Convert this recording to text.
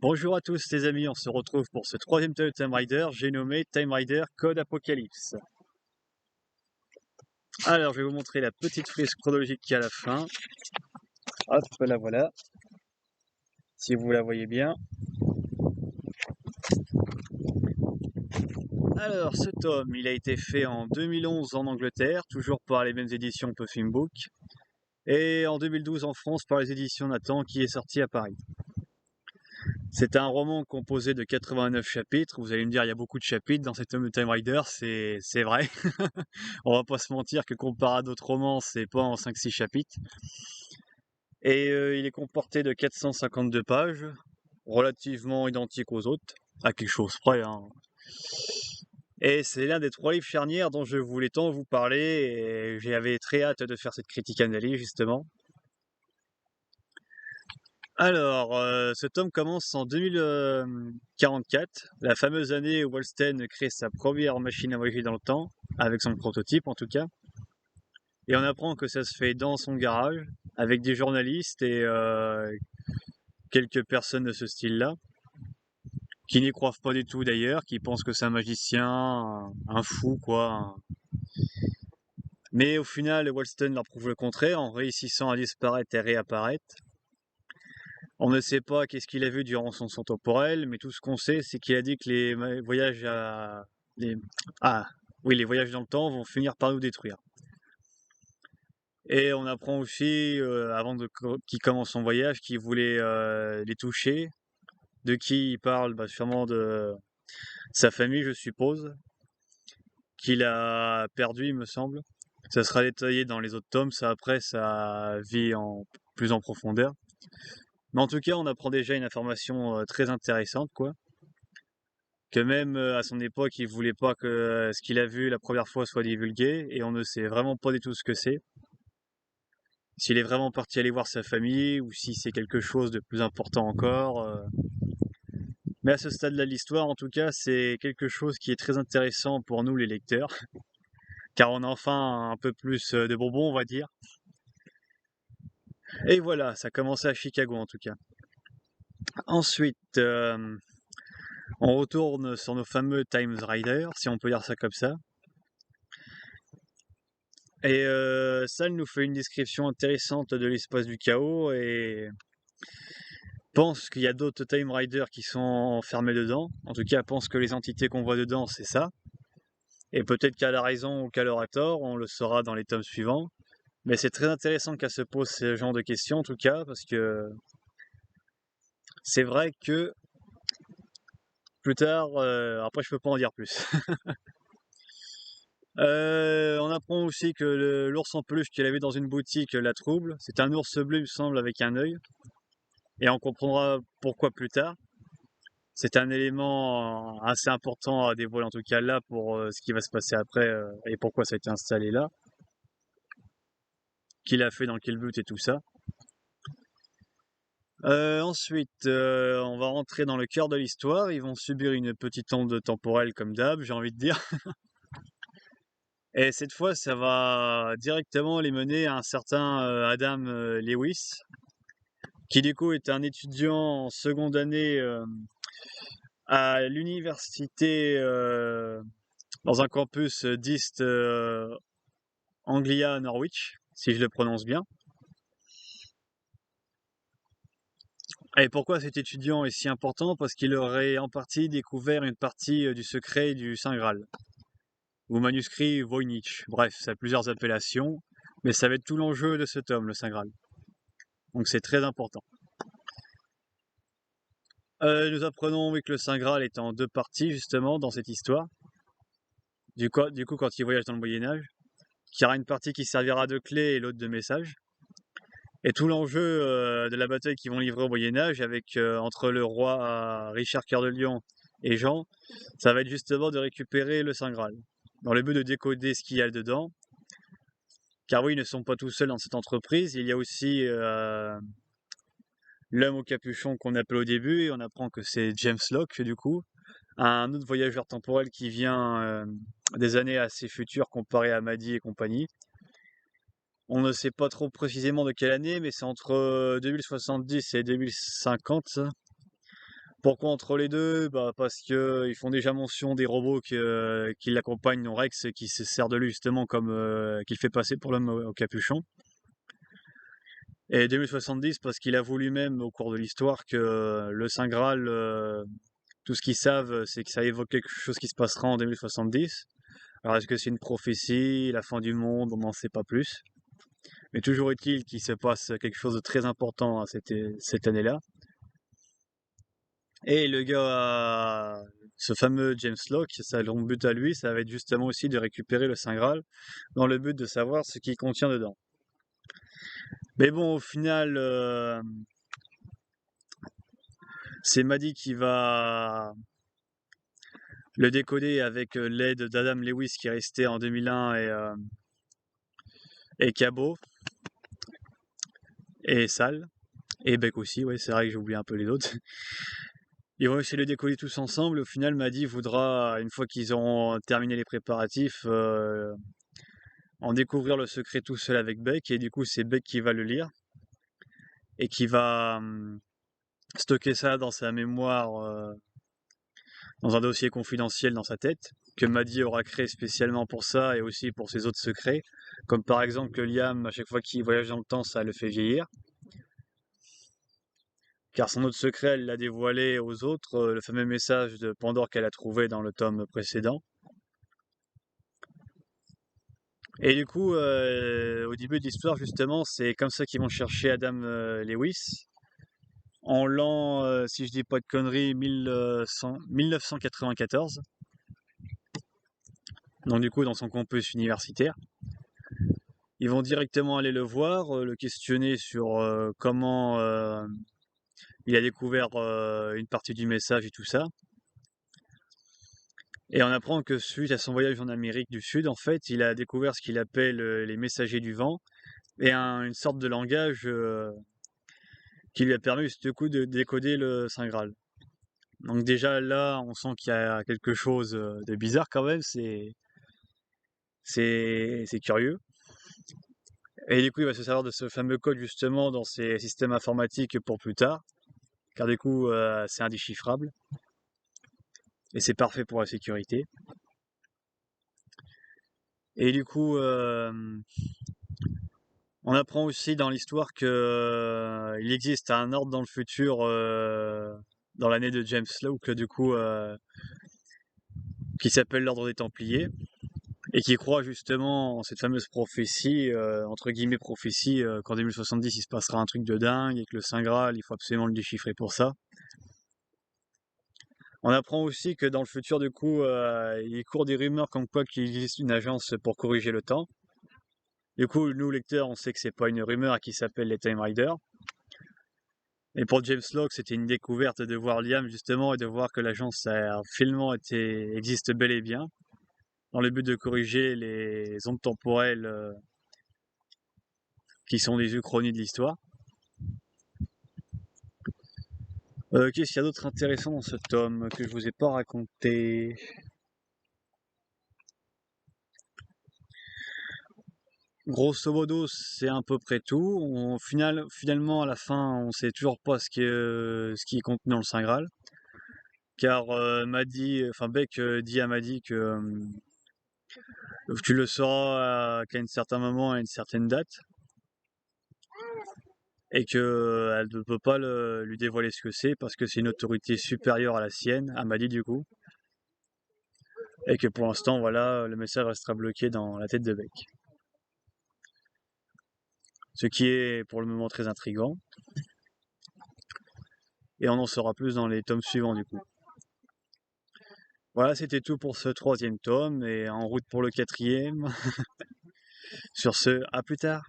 Bonjour à tous les amis, on se retrouve pour ce troisième tome de Time Raider, j'ai nommé Time Raider Code Apocalypse. Alors je vais vous montrer la petite frise chronologique qui est à la fin. Hop, la voilà, si vous la voyez bien. Alors ce tome, il a été fait en 2011 en Angleterre, toujours par les mêmes éditions Puffin Book, et en 2012 en France par les éditions Nathan qui est sorti à Paris. C'est un roman composé de 89 chapitres. Vous allez me dire, il y a beaucoup de chapitres dans cet tome de Time Raider, c'est vrai. On va pas se mentir que comparé à d'autres romans, c'est pas en 5-6 chapitres. Et il est comporté de 452 pages, relativement identique aux autres, à quelque chose près, hein. Et c'est l'un des 3 livres charnières dont je voulais tant vous parler, et j'avais très hâte de faire cette critique analyse, justement. Alors, ce tome commence en 2044, la fameuse année où Wolsten crée sa première machine à voyager dans le temps, avec son prototype en tout cas. Et on apprend que ça se fait dans son garage, avec des journalistes et quelques personnes de ce style-là, qui n'y croient pas du tout d'ailleurs, qui pensent que c'est un magicien, un fou quoi. Mais au final, Wolsten leur prouve le contraire en réussissant à disparaître et réapparaître. On ne sait pas qu'est-ce qu'il a vu durant son saut temporel, mais tout ce qu'on sait, c'est qu'il a dit que les voyages les... Ah, oui, les voyages dans le temps vont finir par nous détruire. Et on apprend aussi, avant qu'il commence son voyage, qu'il voulait les toucher. De qui il parle? Bah, sûrement de sa famille, je suppose, qu'il a perdu, il me semble. Ça sera détaillé dans les autres tomes, ça après, sa vie plus en profondeur. Mais en tout cas, on apprend déjà une information très intéressante, quoi. Que même à son époque, il voulait pas que ce qu'il a vu la première fois soit divulgué, et on ne sait vraiment pas du tout ce que c'est. S'il est vraiment parti aller voir sa famille, ou si c'est quelque chose de plus important encore. Mais à ce stade-là de l'histoire, en tout cas, c'est quelque chose qui est très intéressant pour nous, les lecteurs, car on a enfin un peu plus de bonbons, on va dire. Et voilà, ça a commencé à Chicago en tout cas. Ensuite, on retourne sur nos fameux Time Riders, si on peut dire ça comme ça. Et ça nous fait une description intéressante de l'espace du chaos et pense qu'il y a d'autres Time Riders qui sont enfermés dedans. En tout cas, pense que les entités qu'on voit dedans, c'est ça. Et peut-être qu'elle a raison ou qu'elle aura tort, on le saura dans les tomes suivants. Mais c'est très intéressant qu'elle se pose ce genre de questions en tout cas, parce que c'est vrai que plus tard, après je peux pas en dire plus. On apprend aussi que l'ours en peluche qu'elle avait dans une boutique la trouble. C'est un ours bleu, il me semble, avec un œil. Et on comprendra pourquoi plus tard. C'est un élément assez important à dévoiler en tout cas là pour ce qui va se passer après et pourquoi ça a été installé là. Qui l'a fait, dans quel but et tout ça. Ensuite, on va rentrer dans le cœur de l'histoire. Ils vont subir une petite onde temporelle comme d'hab, j'ai envie de dire. Et cette fois, ça va directement les mener à un certain Adam Lewis, qui du coup est un étudiant en seconde année à l'université dans un campus d'East Anglia Norwich, si je le prononce bien. Et pourquoi cet étudiant est si important? Parce qu'il aurait en partie découvert une partie du secret du Saint Graal, ou manuscrit Voynich. Bref, ça a plusieurs appellations, mais ça va être tout l'enjeu de ce tome, le Saint Graal. Donc c'est très important. Nous apprenons oui, que le Saint Graal est en 2 parties, justement, dans cette histoire. Du coup, quand il voyage dans le Moyen-Âge, qu'il y aura une partie qui servira de clé et l'autre de message. Et tout l'enjeu de la bataille qu'ils vont livrer au Moyen-Âge, avec entre le roi Richard Cœur de Lion et Jean, ça va être justement de récupérer le Saint Graal, dans le but de décoder ce qu'il y a dedans. Car oui, ils ne sont pas tout seuls dans cette entreprise, il y a aussi l'homme au capuchon qu'on appelle au début, et on apprend que c'est James Locke, du coup, un autre voyageur temporel qui vient des années assez futures comparé à Maddy et compagnie. On ne sait pas trop précisément de quelle année, mais c'est entre 2070 et 2050. Pourquoi entre les deux? Bah, parce que ils font déjà mention des robots qui l'accompagnent, dont Rex, qui se sert de lui justement comme qu'il fait passer pour l'homme au capuchon. Et 2070 parce qu'il avoue lui-même au cours de l'histoire que le Saint Graal, tout ce qu'ils savent, c'est que ça évoque quelque chose qui se passera en 2070. Alors est-ce que c'est une prophétie, la fin du monde, on n'en sait pas plus. Mais toujours est-il qu'il se passe quelque chose de très important à cette année-là. Et le gars, ce fameux James Locke, son but à lui, ça va être justement aussi de récupérer le Saint Graal dans le but de savoir ce qu'il contient dedans. Mais bon, au final, c'est Maddy qui va le décoder avec l'aide d'Adam Lewis qui est resté en 2001 et Cabot et Sal et Beck aussi, ouais, c'est vrai que j'ai oublié un peu les autres. Ils vont essayer de le décoder tous ensemble. Au final, Maddy voudra, une fois qu'ils auront terminé les préparatifs, en découvrir le secret tout seul avec Beck. Et du coup, c'est Beck qui va le lire et qui va stocker ça dans sa mémoire, dans un dossier confidentiel dans sa tête, que Maddy aura créé spécialement pour ça et aussi pour ses autres secrets. Comme par exemple que Liam, à chaque fois qu'il voyage dans le temps, ça le fait vieillir. Car son autre secret, elle l'a dévoilé aux autres, le fameux message de Pandore qu'elle a trouvé dans le tome précédent. Et du coup, au début de l'histoire, justement, c'est comme ça qu'ils vont chercher Adam Lewis. En l'an, si je dis pas de conneries, 1994. Donc du coup, dans son campus universitaire. Ils vont directement aller le voir, le questionner sur comment il a découvert une partie du message et tout ça. Et on apprend que suite à son voyage en Amérique du Sud, en fait, il a découvert ce qu'il appelle les messagers du vent et une sorte de langage qui lui a permis du coup de décoder le Saint Graal. Donc déjà là, on sent qu'il y a quelque chose de bizarre quand même, c'est curieux. Et du coup, il va se servir de ce fameux code justement dans ses systèmes informatiques pour plus tard, car du coup, c'est indéchiffrable et c'est parfait pour la sécurité. Et du coup, on apprend aussi dans l'histoire que il existe un ordre dans le futur, dans l'année de James Locke, du coup, qui s'appelle l'Ordre des Templiers, et qui croit justement en cette fameuse prophétie, entre guillemets prophétie, qu'en 2070 il se passera un truc de dingue, et que le Saint Graal, il faut absolument le déchiffrer pour ça. On apprend aussi que dans le futur, du coup, il court des rumeurs comme quoi qu'il existe une agence pour corriger le temps. Du coup, nous, lecteurs, on sait que c'est pas une rumeur qui s'appelle les Time Riders. Et pour James Locke, c'était une découverte de voir Liam justement et de voir que l'agence a finalement existe bel et bien, dans le but de corriger les ondes temporelles qui sont des uchronies de l'histoire. Qu'est-ce qu'il y a d'autre intéressant dans ce tome que je vous ai pas raconté? Grosso modo, c'est à peu près tout. Finalement, à la fin, on sait toujours pas ce qui est contenu dans le Saint Graal. Car Beck dit à Maddy que tu le sauras qu'à un certain moment, à une certaine date, et que elle ne peut pas lui dévoiler ce que c'est parce que c'est une autorité supérieure à la sienne, à Maddy du coup, et que pour l'instant, voilà, le message restera bloqué dans la tête de Beck. Ce qui est pour le moment très intriguant. Et on en saura plus dans les tomes suivants du coup. Voilà, c'était tout pour ce 3e tome et en route pour le 4e. Sur ce, à plus tard.